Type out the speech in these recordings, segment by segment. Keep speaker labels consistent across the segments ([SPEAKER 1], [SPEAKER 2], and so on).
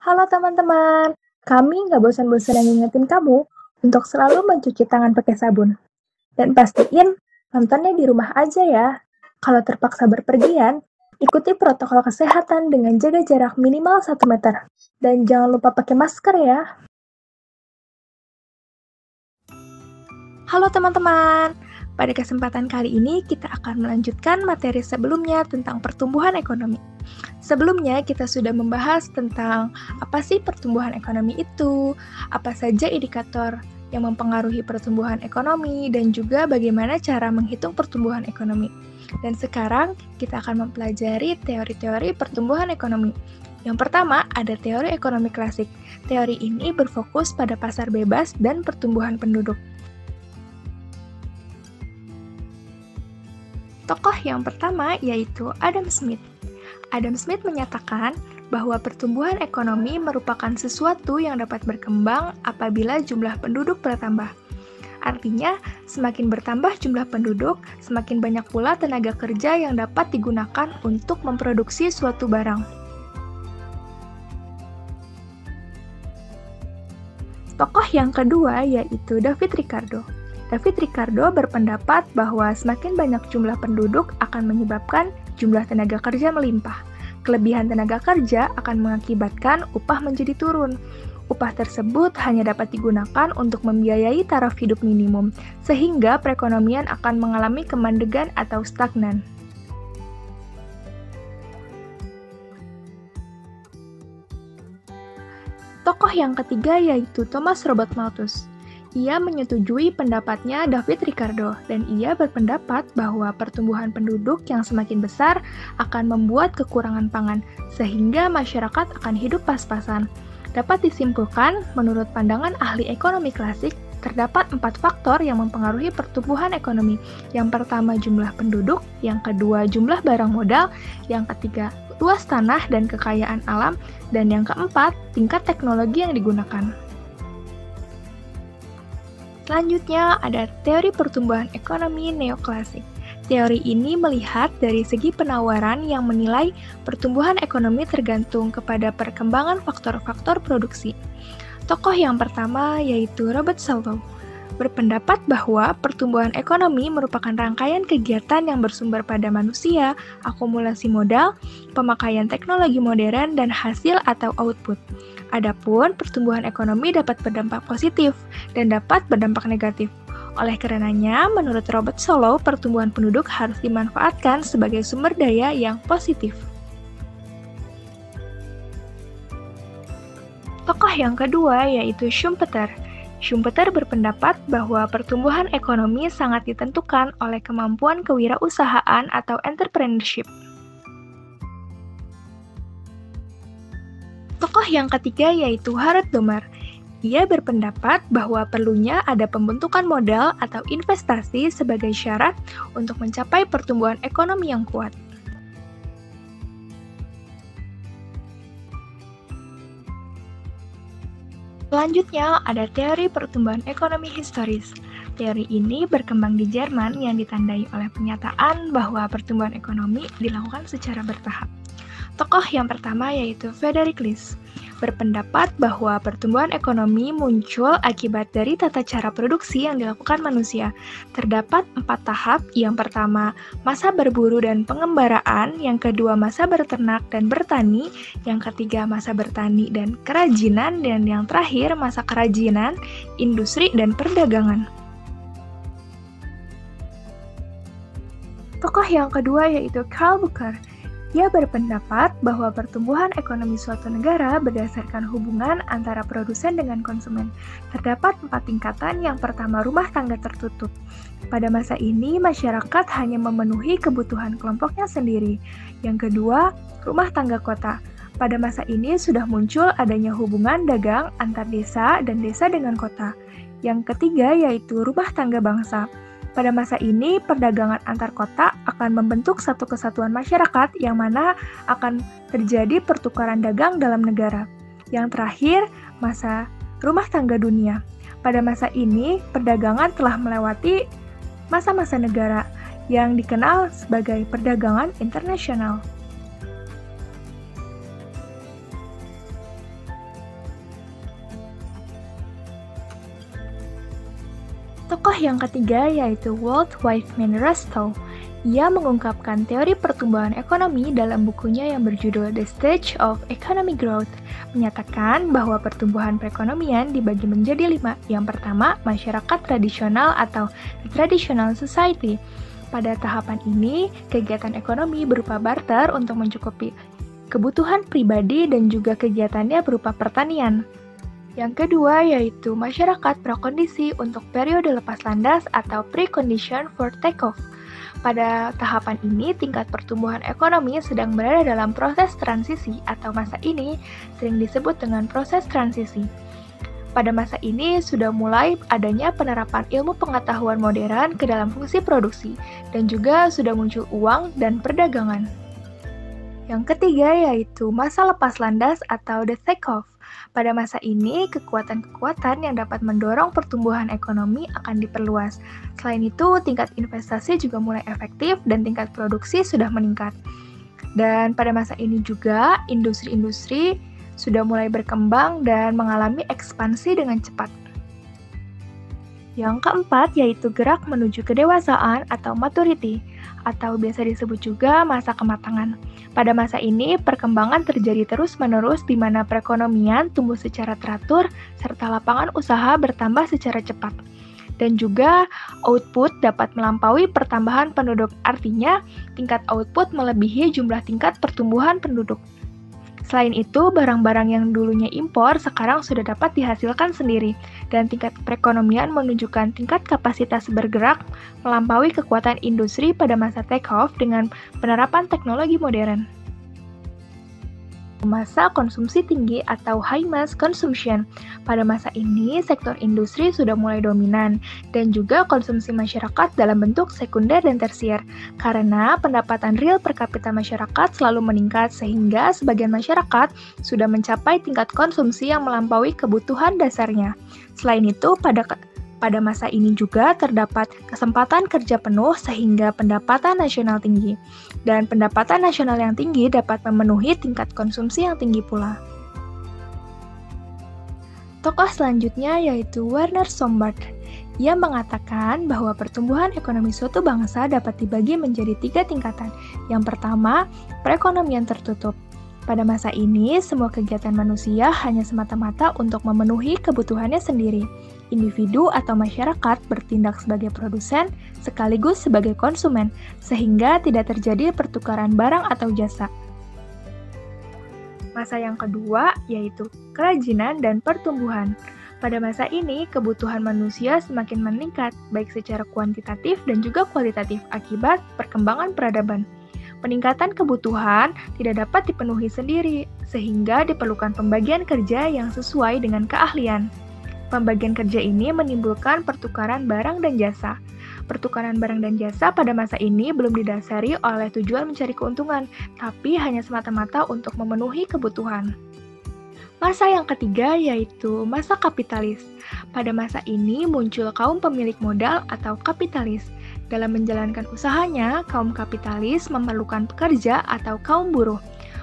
[SPEAKER 1] Halo teman-teman, kami nggak bosan-bosan ngingetin kamu untuk selalu mencuci tangan pakai sabun. Dan pastiin nontonnya di rumah aja ya. Kalau terpaksa berpergian, ikuti protokol kesehatan dengan jaga jarak minimal 1 meter. Dan jangan lupa pakai masker ya. Halo teman-teman, pada kesempatan kali ini kita akan melanjutkan materi sebelumnya tentang pertumbuhan ekonomi. Sebelumnya kita sudah membahas tentang apa sih pertumbuhan ekonomi itu, apa saja indikator yang mempengaruhi pertumbuhan ekonomi, dan juga bagaimana cara menghitung pertumbuhan ekonomi. Dan sekarang kita akan mempelajari teori-teori pertumbuhan ekonomi. Yang pertama ada teori ekonomi klasik. Teori ini berfokus pada pasar bebas dan pertumbuhan penduduk. Tokoh yang pertama yaitu Adam Smith. Adam Smith menyatakan bahwa pertumbuhan ekonomi merupakan sesuatu yang dapat berkembang apabila jumlah penduduk bertambah. Artinya, semakin bertambah jumlah penduduk, semakin banyak pula tenaga kerja yang dapat digunakan untuk memproduksi suatu barang. Tokoh yang kedua yaitu David Ricardo. David Ricardo berpendapat bahwa semakin banyak jumlah penduduk akan menyebabkan jumlah tenaga kerja melimpah. Kelebihan tenaga kerja akan mengakibatkan upah menjadi turun. Upah tersebut hanya dapat digunakan untuk membiayai taraf hidup minimum, sehingga perekonomian akan mengalami kemandegan atau stagnan. Tokoh yang ketiga yaitu Thomas Robert Malthus. Ia menyetujui pendapatnya David Ricardo, dan ia berpendapat bahwa pertumbuhan penduduk yang semakin besar akan membuat kekurangan pangan, sehingga masyarakat akan hidup pas-pasan. Dapat disimpulkan, menurut pandangan ahli ekonomi klasik, terdapat 4 faktor yang mempengaruhi pertumbuhan ekonomi. Yang pertama jumlah penduduk, yang kedua jumlah barang modal, yang ketiga luas tanah dan kekayaan alam, dan yang keempat tingkat teknologi yang digunakan. Selanjutnya ada teori pertumbuhan ekonomi neoklasik. Teori ini melihat dari segi penawaran yang menilai pertumbuhan ekonomi tergantung kepada perkembangan faktor-faktor produksi. Tokoh yang pertama yaitu Robert Solow, berpendapat bahwa pertumbuhan ekonomi merupakan rangkaian kegiatan yang bersumber pada manusia, akumulasi modal, pemakaian teknologi modern, dan hasil atau output. Adapun pertumbuhan ekonomi dapat berdampak positif dan dapat berdampak negatif. Oleh karenanya, menurut Robert Solow, pertumbuhan penduduk harus dimanfaatkan sebagai sumber daya yang positif. Tokoh yang kedua yaitu Schumpeter. Schumpeter berpendapat bahwa pertumbuhan ekonomi sangat ditentukan oleh kemampuan kewirausahaan atau entrepreneurship. Tokoh yang ketiga yaitu Harald Domar. Ia berpendapat bahwa perlunya ada pembentukan modal atau investasi sebagai syarat untuk mencapai pertumbuhan ekonomi yang kuat. Selanjutnya ada teori pertumbuhan ekonomi historis. Teori ini berkembang di Jerman yang ditandai oleh pernyataan bahwa pertumbuhan ekonomi dilakukan secara bertahap. Tokoh yang pertama yaitu Friedrich List, berpendapat bahwa pertumbuhan ekonomi muncul akibat dari tata cara produksi yang dilakukan manusia. Terdapat 4 tahap, yang pertama masa berburu dan pengembaraan, yang kedua masa berternak dan bertani, yang ketiga masa bertani dan kerajinan, dan yang terakhir masa kerajinan, industri, dan perdagangan. Tokoh yang kedua yaitu Karl Bucher. Ia berpendapat bahwa pertumbuhan ekonomi suatu negara berdasarkan hubungan antara produsen dengan konsumen. Terdapat 4 tingkatan. Yang pertama, rumah tangga tertutup. Pada masa ini, masyarakat hanya memenuhi kebutuhan kelompoknya sendiri. Yang kedua, rumah tangga kota. Pada masa ini sudah muncul adanya hubungan dagang antar desa dan desa dengan kota. Yang ketiga yaitu rumah tangga bangsa. Pada masa ini, perdagangan antar kota akan membentuk satu kesatuan masyarakat yang mana akan terjadi pertukaran dagang dalam negara. Yang terakhir, masa rumah tangga dunia. Pada masa ini, perdagangan telah melewati masa-masa negara yang dikenal sebagai perdagangan internasional. Tokoh yang ketiga yaitu Walt Whitman Rustow. Ia mengungkapkan teori pertumbuhan ekonomi dalam bukunya yang berjudul The Stage of Economic Growth, menyatakan bahwa pertumbuhan perekonomian dibagi menjadi 5. Yang pertama, masyarakat tradisional atau the traditional society. Pada tahapan ini, kegiatan ekonomi berupa barter untuk mencukupi kebutuhan pribadi dan juga kegiatannya berupa pertanian. Yang kedua yaitu masyarakat prakondisi untuk periode lepas landas atau precondition for takeoff. Pada tahapan ini, tingkat pertumbuhan ekonomi sedang berada dalam proses transisi atau masa ini sering disebut dengan proses transisi. Pada masa ini sudah mulai adanya penerapan ilmu pengetahuan modern ke dalam fungsi produksi dan juga sudah muncul uang dan perdagangan. Yang ketiga yaitu masa lepas landas atau the takeoff. Pada masa ini, kekuatan-kekuatan yang dapat mendorong pertumbuhan ekonomi akan diperluas. Selain itu, tingkat investasi juga mulai efektif dan tingkat produksi sudah meningkat. Dan pada masa ini juga, industri-industri sudah mulai berkembang dan mengalami ekspansi dengan cepat. Yang keempat yaitu gerak menuju kedewasaan atau maturity, atau biasa disebut juga masa kematangan. Pada masa ini, perkembangan terjadi terus-menerus di mana perekonomian tumbuh secara teratur serta lapangan usaha bertambah secara cepat. Dan juga output dapat melampaui pertambahan penduduk, artinya tingkat output melebihi jumlah tingkat pertumbuhan penduduk. Selain itu, barang-barang yang dulunya impor sekarang sudah dapat dihasilkan sendiri, dan tingkat perekonomian menunjukkan tingkat kapasitas bergerak melampaui kekuatan industri pada masa take-off dengan penerapan teknologi modern. Masa konsumsi tinggi atau high mass consumption. Pada masa ini, sektor industri sudah mulai dominan dan juga konsumsi masyarakat dalam bentuk sekunder dan tersier karena pendapatan real per kapita masyarakat selalu meningkat sehingga sebagian masyarakat sudah mencapai tingkat konsumsi yang melampaui kebutuhan dasarnya. Selain itu, pada masa ini juga terdapat kesempatan kerja penuh sehingga pendapatan nasional tinggi. Dan pendapatan nasional yang tinggi dapat memenuhi tingkat konsumsi yang tinggi pula. Tokoh selanjutnya yaitu Werner Sombart. Ia mengatakan bahwa pertumbuhan ekonomi suatu bangsa dapat dibagi menjadi 3 tingkatan. Yang pertama, perekonomian tertutup. Pada masa ini, semua kegiatan manusia hanya semata-mata untuk memenuhi kebutuhannya sendiri. Individu atau masyarakat bertindak sebagai produsen sekaligus sebagai konsumen, sehingga tidak terjadi pertukaran barang atau jasa. Masa yang kedua yaitu kerajinan dan pertumbuhan. Pada masa ini, kebutuhan manusia semakin meningkat, baik secara kuantitatif dan juga kualitatif akibat perkembangan peradaban. Peningkatan kebutuhan tidak dapat dipenuhi sendiri, sehingga diperlukan pembagian kerja yang sesuai dengan keahlian. Pembagian kerja ini menimbulkan pertukaran barang dan jasa. Pertukaran barang dan jasa pada masa ini belum didasari oleh tujuan mencari keuntungan, tapi hanya semata-mata untuk memenuhi kebutuhan. Masa yang ketiga yaitu masa kapitalis. Pada masa ini muncul kaum pemilik modal atau kapitalis. Dalam menjalankan usahanya, kaum kapitalis memerlukan pekerja atau kaum buruh.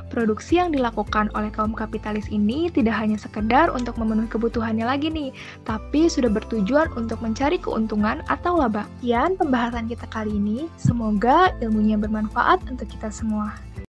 [SPEAKER 1] Produksi yang dilakukan oleh kaum kapitalis ini tidak hanya sekedar untuk memenuhi kebutuhannya lagi nih, tapi sudah bertujuan untuk mencari keuntungan atau laba. Sekian pembahasan kita kali ini, semoga ilmunya bermanfaat untuk kita semua.